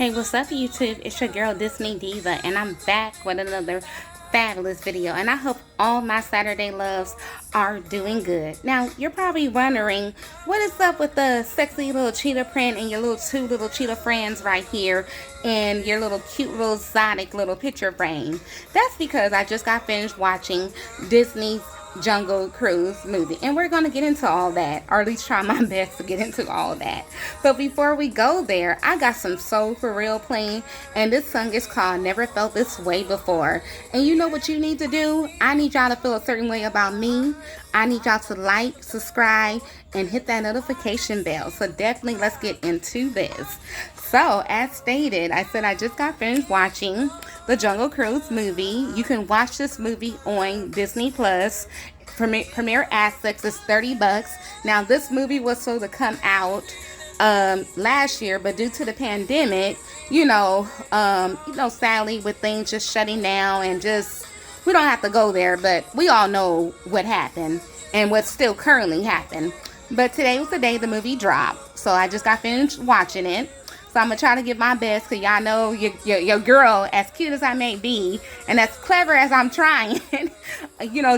Hey, what's up, YouTube? It's your girl, Disney Diva, and I'm back with another fabulous video. And I hope all my Saturday loves are doing good. Now, you're probably wondering, what is up with the sexy little cheetah print and your two little cheetah friends right here and your little cute little exotic little picture frame? That's because I just got finished watching Disney's Jungle Cruise movie, and we're going to get into all that, or at least try my best to get into all that. But before we go there, I got some Soul for Real playing, and this song is called Never Felt This Way Before. And you know what you need to do? I need y'all to feel a certain way about me. I need y'all to like, subscribe, and hit that notification bell. So definitely let's get into this. So, as stated, I said I just got finished watching the Jungle Cruise movie. You can watch this movie on Disney Plus. Premiere Access is $30. Now, this movie was supposed to come out last year, but due to the pandemic, sadly, with things just shutting down and just, we don't have to go there, but we all know what happened and what's still currently happened. But today was the day the movie dropped, so I just got finished watching it. So I'm going to try to give my best, because y'all know your girl, as cute as I may be, and as clever as I'm trying,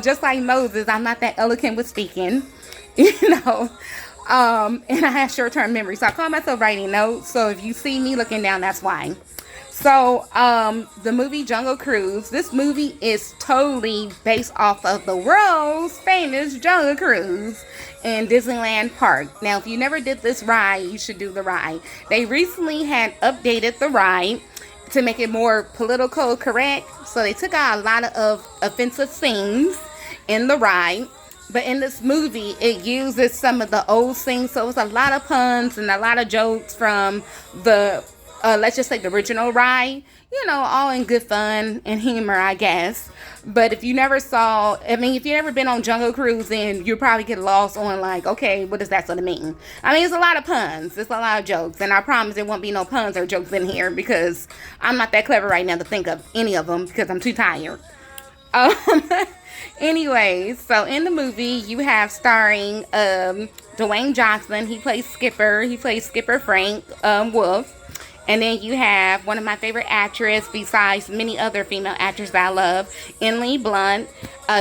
just like Moses, I'm not that eloquent with speaking, and I have short-term memory. So I call myself writing notes, so if you see me looking down, that's why. So, the movie Jungle Cruise, this movie is totally based off of the world's famous Jungle Cruise in Disneyland Park. Now, if you never did this ride, you should do the ride. They recently had updated the ride to make it more political correct. So they took out a lot of offensive scenes in the ride. But in this movie, it uses some of the old scenes. So it's a lot of puns and a lot of jokes from the let's just say the original ride, all in good fun and humor, I guess. But if you never if you never been on Jungle Cruise, then you'll probably get lost on like, okay, what does that sort of mean? It's a lot of puns. It's a lot of jokes. And I promise there won't be no puns or jokes in here, because I'm not that clever right now to think of any of them, because I'm too tired. Anyways, so in the movie, you have starring Dwayne Johnson. He plays Skipper. He plays Skipper Frank Wolf. And then you have one of my favorite actresses, besides many other female actresses that I love, Emily Blunt.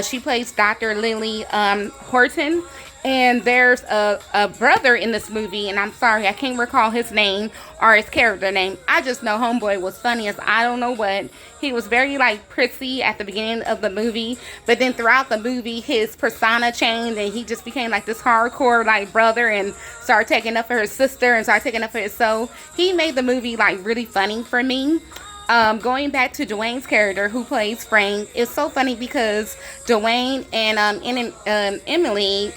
She plays Dr. Lily Horton. And there's a brother in this movie, and I'm sorry, I can't recall his name or his character name. I just know homeboy was funny as I don't know what. He was very prissy at the beginning of the movie, but then throughout the movie, his persona changed, and he just became this hardcore brother, and started taking up for his sister and started taking up for his soul. He made the movie really funny for me. Going back to Dwayne's character, who plays Frank, it's so funny because Dwayne and Emily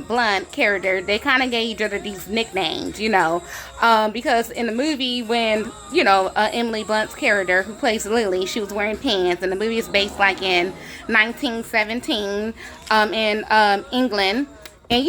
Blunt character, they kind of gave each other these nicknames, because in the movie, when Emily Blunt's character, who plays Lily, she was wearing pants, and the movie is based in 1917 in England. And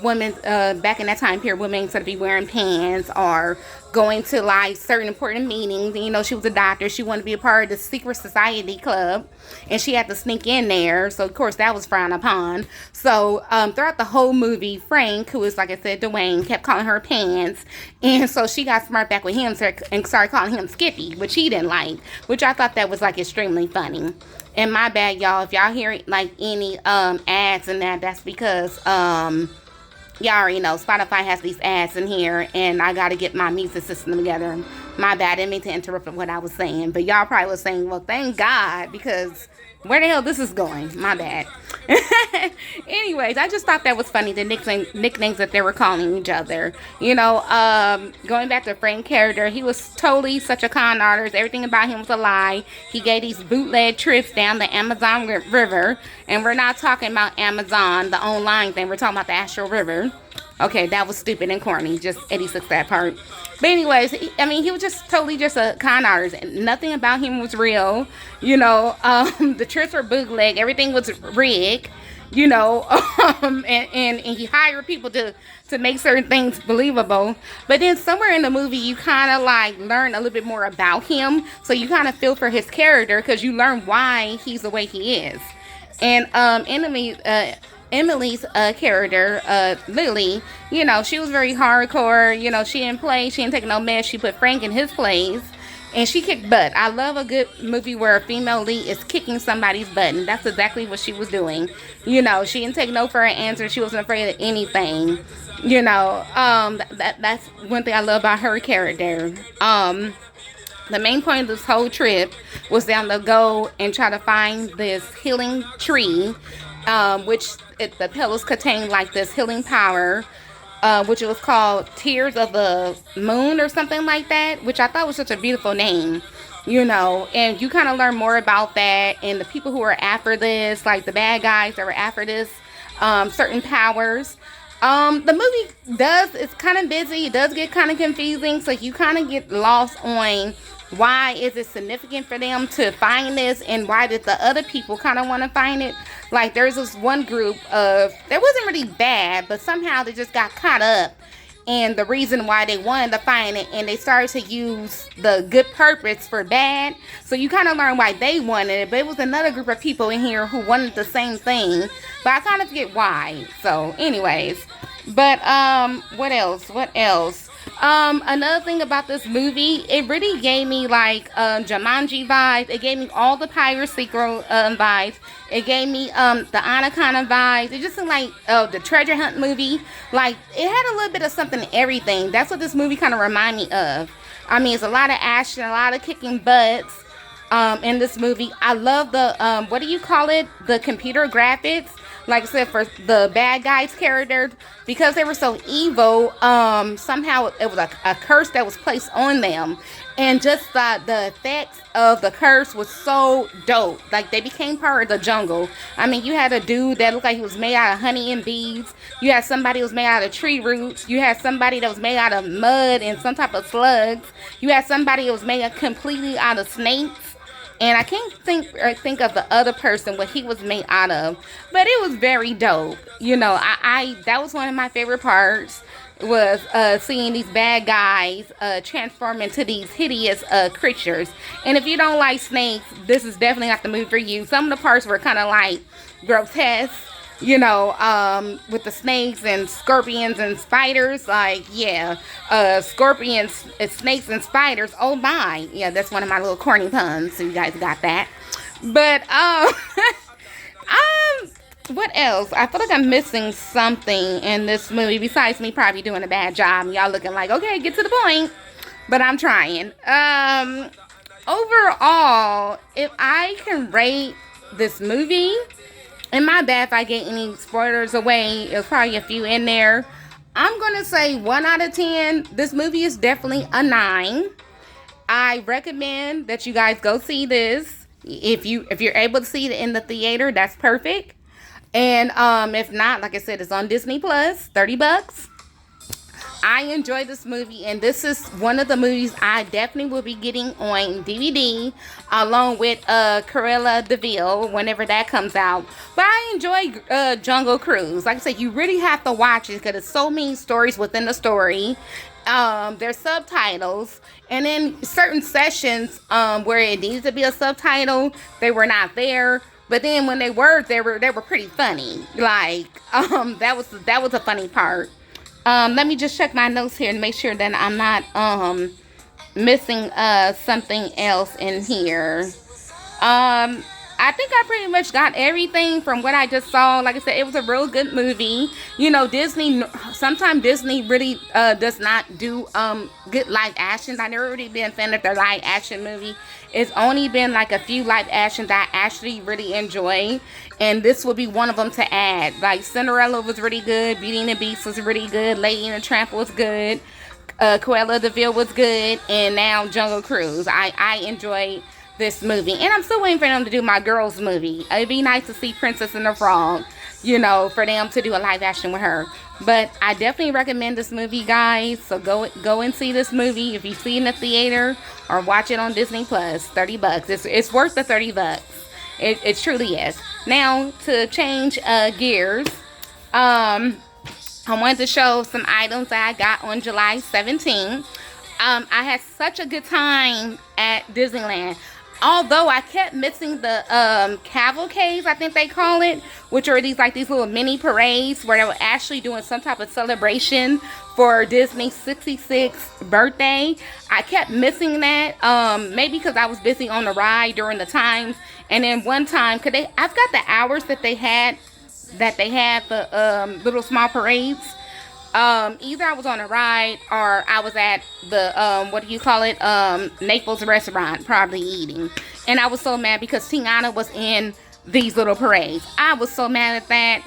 women back in that time period, women sort of be wearing pants or going to certain important meetings. And, she was a doctor. She wanted to be a part of the secret society club, and she had to sneak in there. So of course that was frowned upon. So throughout the whole movie, Frank, who is, like I said, Dwayne, kept calling her pants, and so she got smart back with him and started calling him Skippy, which he didn't like, which I thought that was extremely funny. And my bad, y'all, if y'all hear any ads and that's because y'all already know Spotify has these ads in here, and I gotta get my music system together. My bad, I didn't mean to interrupt what I was saying, but y'all probably was saying, well, thank God, because where the hell this is going? My bad. Anyways, I just thought that was funny, the nicknames that they were calling each other. Going back to Frank's character, he was totally such a con artist. Everything about him was a lie. He gave these bootleg trips down the Amazon River, and we're not talking about Amazon, the online thing. We're talking about the actual river. Okay, that was stupid and corny. Just 86 that part. But anyways, he was just totally just a con artist. Nothing about him was real. The trips were bootleg. Everything was rigged. And he hired people to make certain things believable. But then somewhere in the movie, you kind of learn a little bit more about him. So you kind of feel for his character, because you learn why he's the way he is. And Emily's character, Lily, she was very hardcore. She didn't play, she didn't take no mess. She put Frank in his place, and she kicked butt. I love a good movie where a female lead is kicking somebody's butt, and that's exactly what she was doing. She didn't take no for an answer. She wasn't afraid of anything. That's one thing I love about her character. The main point of this whole trip was down to go and try to find this healing tree, which the petals contain like this healing power, which it was called Tears of the Moon or something like that, which I thought was such a beautiful name, and you kind of learn more about that and the people who are after this, like the bad guys that were after this, certain powers. The movie it's kind of busy. It does get kind of confusing, so you kind of get lost on why is it significant for them to find this, and why did the other people kind of want to find it. Like, there's this one group that wasn't really bad, but somehow they just got caught up in the reason why they wanted to find it, and they started to use the good purpose for bad. So you kind of learn why they wanted it, but it was another group of people in here who wanted the same thing, but I kind of forget why. So anyways, but what else? Another thing about this movie, it really gave me like Jumanji vibes. It gave me all the pirate sequel vibes. It gave me the Anaconda vibes. It just seemed like the treasure hunt movie. Like, it had a little bit of something in everything. That's what this movie kind of reminded me of. I mean, it's a lot of action, a lot of kicking butts in this movie. I love the what do you call it? The computer graphics. Like I said, for the bad guys' characters, because they were so evil, somehow it was a curse that was placed on them. And just the effects of the curse was so dope. Like, they became part of the jungle. I mean, you had a dude that looked like he was made out of honey and bees. You had somebody who was made out of tree roots. You had somebody that was made out of mud and some type of slugs. You had somebody that was made completely out of snakes. And I can't think of the other person what he was made out of, but it was very dope. I that was one of my favorite parts, was seeing these bad guys transform into these hideous creatures. And if you don't like snakes, this is definitely not the movie for you. Some of the parts were kind of like grotesque, with the snakes and scorpions and spiders. Like, yeah, scorpions, snakes and spiders. Oh my, yeah, that's one of my little corny puns. So you guys got that. But what else? I feel like I'm missing something in this movie besides me probably doing a bad job. Y'all looking like, okay, get to the point. But I'm trying. Overall, if I can rate this movie, and my bad if I get any spoilers away, there's probably a few in there. I'm going to say 1 out of 10. This movie is definitely a 9. I recommend that you guys go see this. If you're able to see it in the theater, that's perfect. And if not, like I said, it's on Disney Plus, $30. I enjoyed this movie, and this is one of the movies I definitely will be getting on DVD along with Cruella de Vil whenever that comes out. But I enjoy Jungle Cruise. Like I said, you really have to watch it because there's so many stories within the story. There's subtitles, and then certain sessions where it needs to be a subtitle, they were not there. But then when they were pretty funny. Like, that was a funny part. Let me just check my notes here and make sure that I'm not missing something else in here. I think I pretty much got everything from what I just saw. Like I said, it was a real good movie. Sometimes Disney really does not do good live actions. I've never really been a fan of their live action movie. It's only been like a few live actions that I actually really enjoy, and this will be one of them to add. Like, Cinderella was really good, Beauty and the Beast was really good, Lady and the Tramp was good, Cruella de Vil was good, and now Jungle Cruise. I enjoyed this movie, and I'm still waiting for them to do my girls movie. It'd be nice to see Princess and the Frog, for them to do a live action with her. But I definitely recommend this movie, guys. So go and see this movie if you see it in the theater or watch it on Disney Plus. $30. It's worth the $30. It truly is. Now, to change gears, I wanted to show some items that I got on July 17th. I had such a good time at Disneyland. Although I kept missing the cavalcades, I think they call it, which are these little mini parades where they were actually doing some type of celebration for Disney's 66th birthday. I kept missing that, maybe because I was busy on the ride during the times. And then one time, I've got the hours that they had the little small parades. Either I was on a ride or I was at the what do you call it, Naples restaurant, probably eating. And I was so mad because Tiana was in these little parades. I was so mad at that.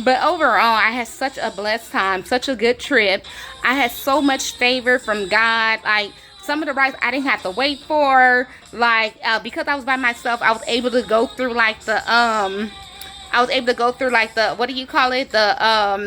But overall, I had such a blessed time, such a good trip. I had so much favor from God. Like, some of the rides I didn't have to wait for. Like, because I was by myself, I was able to go through like the what do you call it, I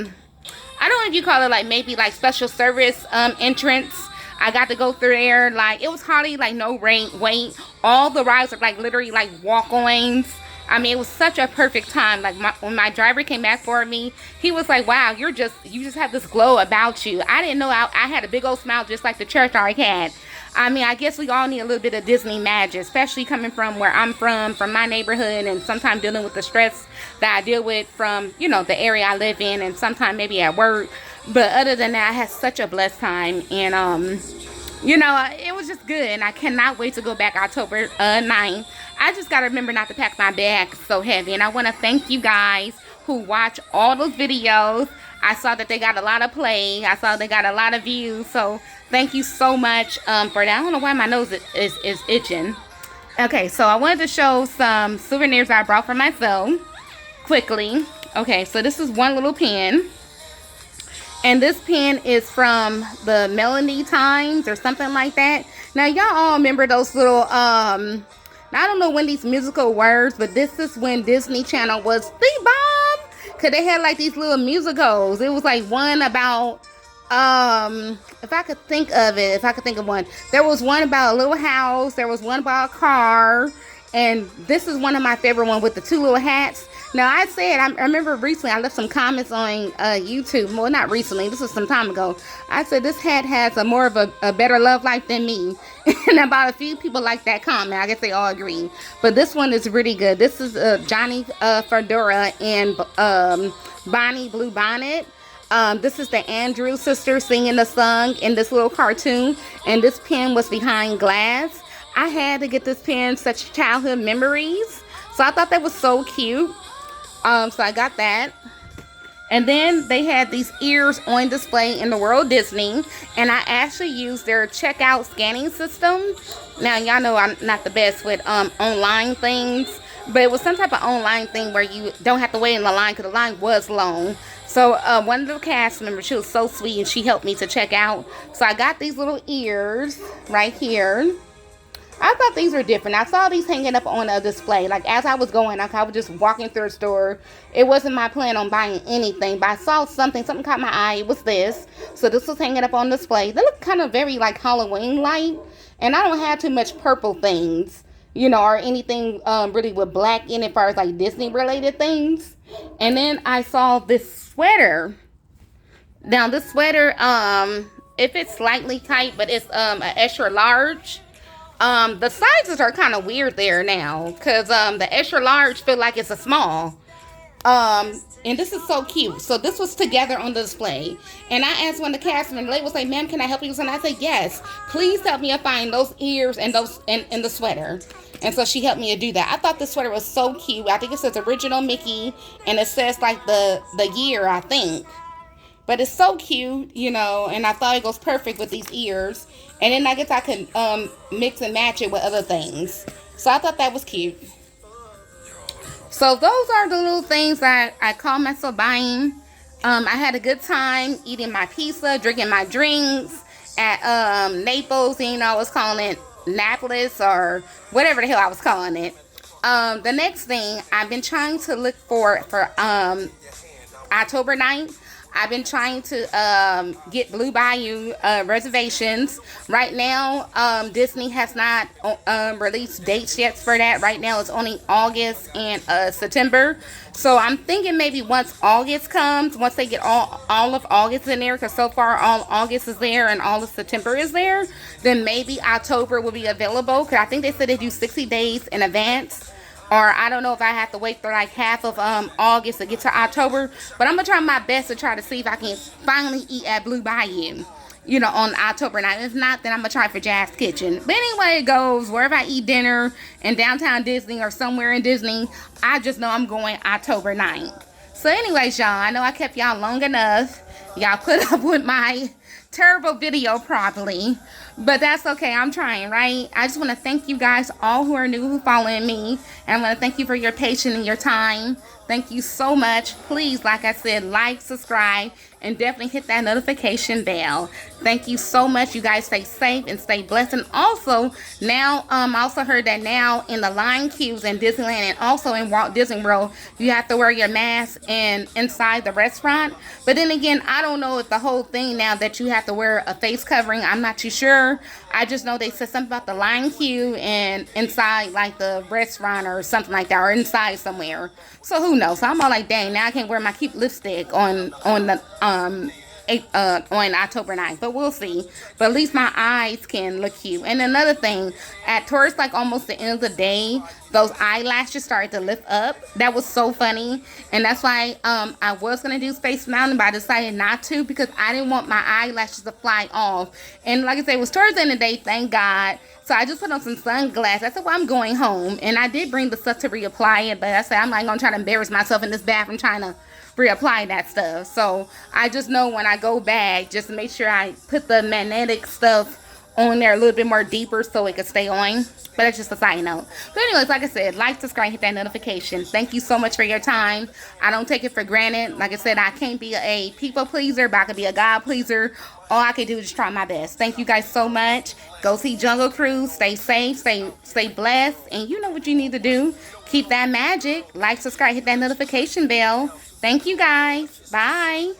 don't know if you call it like maybe like special service entrance. I got to go through there. Like, it was hardly like no wait. All the rides were like literally like walk lanes. I mean, it was such a perfect time. Like, when my driver came back for me, he was like, "Wow, you just have this glow about you." I didn't know I had a big old smile just like the church I had. I mean, I guess we all need a little bit of Disney magic, especially coming from where I'm from my neighborhood, and sometimes dealing with the stress that I deal with from, the area I live in, and sometimes maybe at work. But other than that, I had such a blessed time, and, it was just good, and I cannot wait to go back October 9th. I just got to remember not to pack my bag so heavy, and I want to thank you guys who watch all those videos. I saw that they got a lot of play. I saw they got a lot of views, so thank you so much for that. I don't know why my nose is itching. Okay, so I wanted to show some souvenirs I brought for myself quickly. Okay, so this is one little pen. And this pen is from the Melody Times or something like that. Now, y'all all remember those little, I don't know when these musical words, but this is when Disney Channel was the bomb. Because they had like these little musicals. It was like one about, if I could think of one. There was one about a little house. There was one about a car. And this is one of my favorite ones with the two little hats. Now, I remember recently I left some comments on YouTube. Well, not recently. This was some time ago. I said this hat has more of a better love life than me. And about a few people like that comment. I guess they all agree. But this one is really good. This is Johnny Fedora and Bonnie Blue Bonnet. This is the Andrews sisters singing the song in this little cartoon. And this pen was behind glass. I had to get this pen, such childhood memories. So I thought that was so cute. So I got that. And then they had these ears on display in the World Disney. And I actually used their checkout scanning system. Now, y'all know I'm not the best with online things. But it was some type of online thing where you don't have to wait in the line because the line was long. So one of the cast members, she was so sweet and she helped me to check out. So I got these little ears right here. I thought these were different. I saw these hanging up on a display. Like, as I was going, I was just walking through a store. It wasn't my plan on buying anything, but I saw something caught my eye. It was this. So this was hanging up on display. They look kind of very like Halloween-like. And I don't have too much purple things, or anything really with black in it as far as like Disney-related things. And then I saw this sweater. Now, this sweater, if it's slightly tight, but it's an extra large. The sizes are kind of weird there now, because the extra large feel like it's a small. And this is so cute. So this was together on the display. And I asked one of the cast members, the lady was like, "Ma'am, can I help you?" And I said, "Yes, please help me find those ears and those and the sweater." And so she helped me to do that. I thought this sweater was so cute. I think it says original Mickey, and it says like the year, I think. But it's so cute, and I thought it goes perfect with these ears. And then I guess I could mix and match it with other things. So I thought that was cute. So those are the little things that I call myself buying. I had a good time eating my pizza, drinking my drinks at Naples. I was calling it Napolis or whatever the hell I was calling it. The next thing I've been trying to look for October 9th. I've been trying to get Blue Bayou reservations. Right now, Disney has not released dates yet for that. Right now, it's only August and September. So I'm thinking maybe once August comes, once they get all of August in there, because so far all August is there and all of September is there, then maybe October will be available. Because I think they said they do 60 days in advance. Or I don't know if I have to wait for like half of August to get to October. But I'm going to try my best to try to see if I can finally eat at Blue Bayou, you know, on October 9th. If not, then I'm going to try for Jazz Kitchen. But anyway, it goes, wherever I eat dinner in downtown Disney or somewhere in Disney, I just know I'm going October 9th. So anyways, y'all, I know I kept y'all long enough. Y'all put up with my terrible video probably, but that's okay. I'm trying, right? I just want to thank you guys all who are new, who following me, and I want to thank you for your patience and your time. Thank you so much. Please, like I said, like, subscribe, and definitely hit that notification bell. Thank you so much. You guys stay safe and stay blessed. And also, now, I also heard that now in the line queues in Disneyland and also in Walt Disney World, you have to wear your mask and inside the restaurant. But then again, I don't know if the whole thing now that you have to wear a face covering. I'm not too sure. I just know they said something about the line queue and inside like the restaurant or something like that, or inside somewhere. So who knows? So I'm all like, dang, now I can't wear my cute lipstick on the on October 9th, but we'll see. But at least my eyes can look cute. And another thing, towards like almost the end of the day, those eyelashes started to lift up. That was so funny, and that's why I was gonna do Space Mountain, but I decided not to because I didn't want my eyelashes to fly off. And like I said, it was towards the end of the day, thank God. So I just put on some sunglasses. I said, well, I'm going home, and I did bring the stuff to reapply it, but I said I'm not gonna try to embarrass myself in this bathroom trying to reapply that stuff. So I just know when I go back, just to make sure I put the magnetic stuff on there a little bit more deeper so it can stay on. But that's just a side note. But anyways, like I said, like, subscribe, hit that notification. Thank you so much for your time. I don't take it for granted. Like I said, I can't be a people pleaser, but I can be a God pleaser. All I can do is just try my best. Thank you guys so much. Go see Jungle Cruise. Stay safe. Stay blessed. And you know what you need to do. Keep that magic. Like, subscribe, hit that notification bell. Thank you guys. Bye.